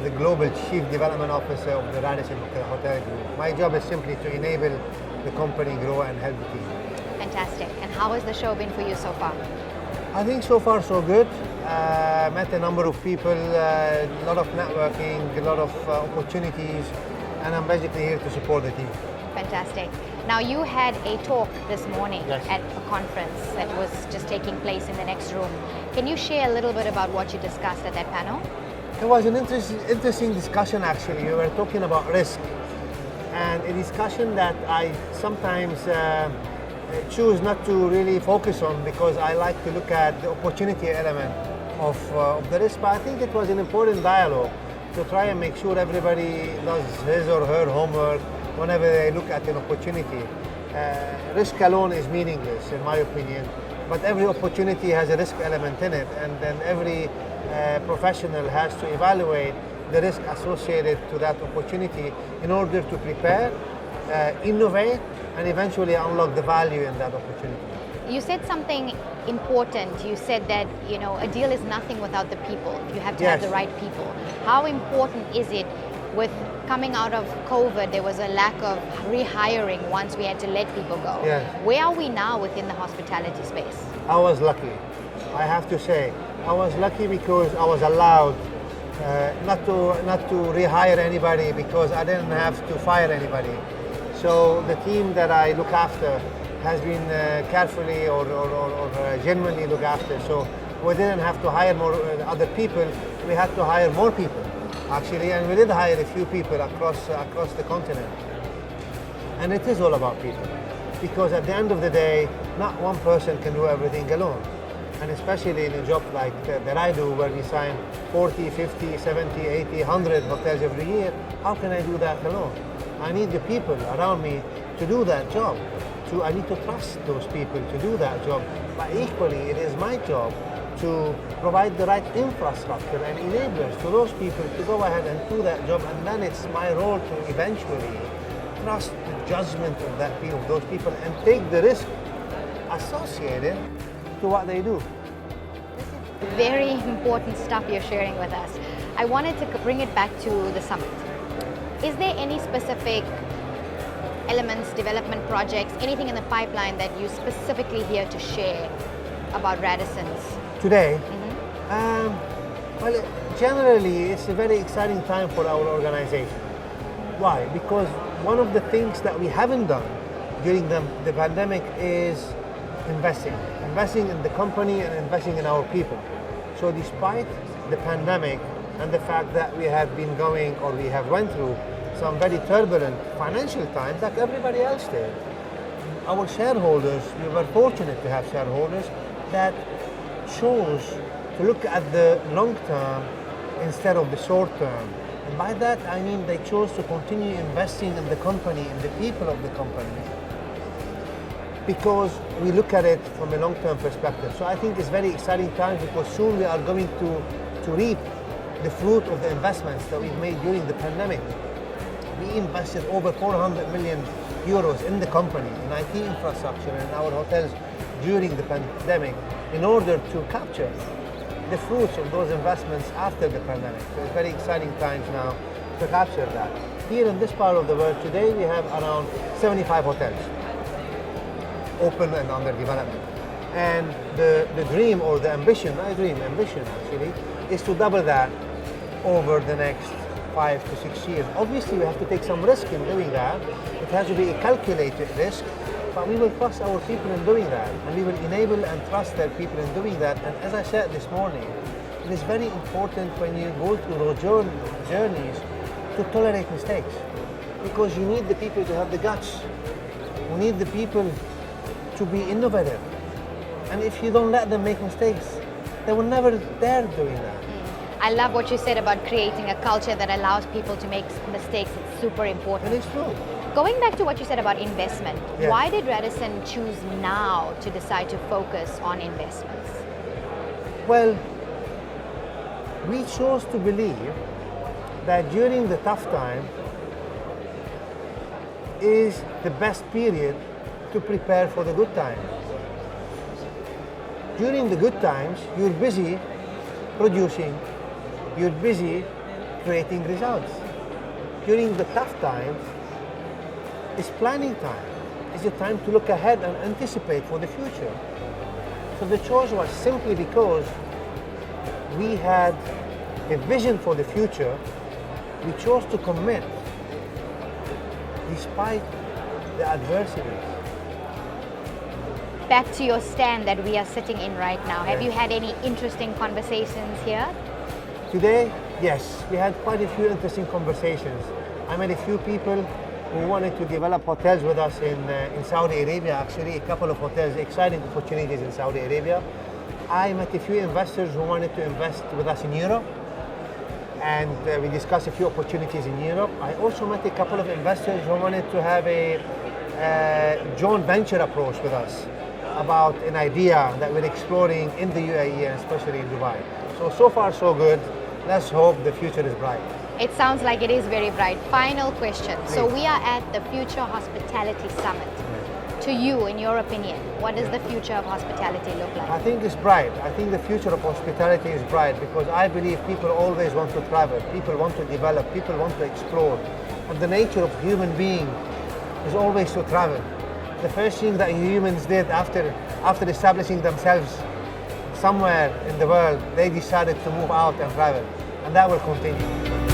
the Global Chief Development Officer of the Radisson Hotel Group. My job is simply to enable the company grow and help the team. Fantastic. And how has the show been for you so far? I think so far so good. Met a number of people, a lot of networking, a lot of opportunities, and I'm basically here to support the team. Fantastic. Now you had a talk this morning Yes. at a conference that was just taking place in the next room. Can you share a little bit about what you discussed at that panel? It was an interesting discussion actually. We were talking about risk, and a discussion that I sometimes choose not to really focus on because I like to look at the opportunity element of the risk. But I think it was an important dialogue to try and make sure everybody does his or her homework whenever they look at an opportunity. Risk alone is meaningless in my opinion, but every opportunity has a risk element in it, and then every professional has to evaluate the risk associated to that opportunity in order to prepare, innovate, and eventually unlock the value in that opportunity. You said something important. You said that, a deal is nothing without the people. You have to have Yes. the right people. How important is it with coming out of COVID, there was a lack of rehiring once we had to let people go. Yes. Where are we now within the hospitality space? I was lucky, I have to say. I was lucky because I was allowed not to rehire anybody because I didn't have to fire anybody. So the team that I look after has been carefully or genuinely looked after. So we didn't have to hire more other people. We had to hire more people, actually, and we did hire a few people across the continent. And it is all about people, because at the end of the day, not one person can do everything alone. And especially in a job like that I do, where we sign 40, 50, 70, 80, 100 hotels every year, how can I do that alone? I need the people around me to do that job. I need to trust those people to do that job. But equally, it is my job to provide the right infrastructure and enablers to those people to go ahead and do that job. And then it's my role to eventually trust the judgment of those people and take the risk associated to what they do. Very important stuff you're sharing with us. I wanted to bring it back to the summit. Is there any specific elements, development projects, anything in the pipeline that you specifically here to share about Radisson's? Today? Mm-hmm. Well, generally, it's a very exciting time for our organization. Why? Because one of the things that we haven't done during the pandemic is investing in the company and investing in our people. So despite the pandemic and the fact that we have been going, or we have went through some very turbulent financial times like everybody else did, our shareholders, we were fortunate to have shareholders that chose to look at the long term instead of the short term. And by that I mean they chose to continue investing in the company, in the people of the company, because we look at it from a long-term perspective. So I think it's very exciting times because soon we are going to reap the fruit of the investments that we've made during the pandemic. We invested over 400 million euros in the company, in IT infrastructure, and in our hotels during the pandemic in order to capture the fruits of those investments after the pandemic. So it's very exciting times now to capture that. Here in this part of the world today, we have around 75 hotels open and under development. And the dream, or the ambition actually, is to double that over the next 5 to 6 years. Obviously, we have to take some risk in doing that. It has to be a calculated risk, but we will trust our people in doing that, and we will enable and trust their people in doing that. And as I said this morning, it is very important when you go through those journeys to tolerate mistakes, because you need the people to have the guts. You need the people to be innovative. And if you don't let them make mistakes, they will never dare doing that. I love what you said about creating a culture that allows people to make mistakes. It's super important. And it's true. Going back to what you said about investment, Yes. Why did Radisson choose now to decide to focus on investments? Well, we chose to believe that during the tough time is the best period to prepare for the good times. During the good times, you're busy producing, you're busy creating results. During the tough times, it's planning time. It's the time to look ahead and anticipate for the future. So the choice was simply because we had a vision for the future. We chose to commit despite the adversities. Back to your stand that we are sitting in right now. Have Yes. you had any interesting conversations here? Today, yes, we had quite a few interesting conversations. I met a few people who wanted to develop hotels with us in Saudi Arabia, actually, a couple of hotels, exciting opportunities in Saudi Arabia. I met a few investors who wanted to invest with us in Europe, and we discussed a few opportunities in Europe. I also met a couple of investors who wanted to have a joint venture approach with us about an idea that we're exploring in the UAE and especially in Dubai. So far so good. Let's hope the future is bright. It sounds like it is very bright. Final question. So Please. we are at the Future Hospitality Summit. To you, in your opinion, what does the future of hospitality look like? I think it's bright. I think the future of hospitality is bright because I believe people always want to travel, people want to develop, people want to explore. And the nature of human being is always to travel. The first thing that humans did after establishing themselves somewhere in the world, they decided to move out and travel. And that will continue.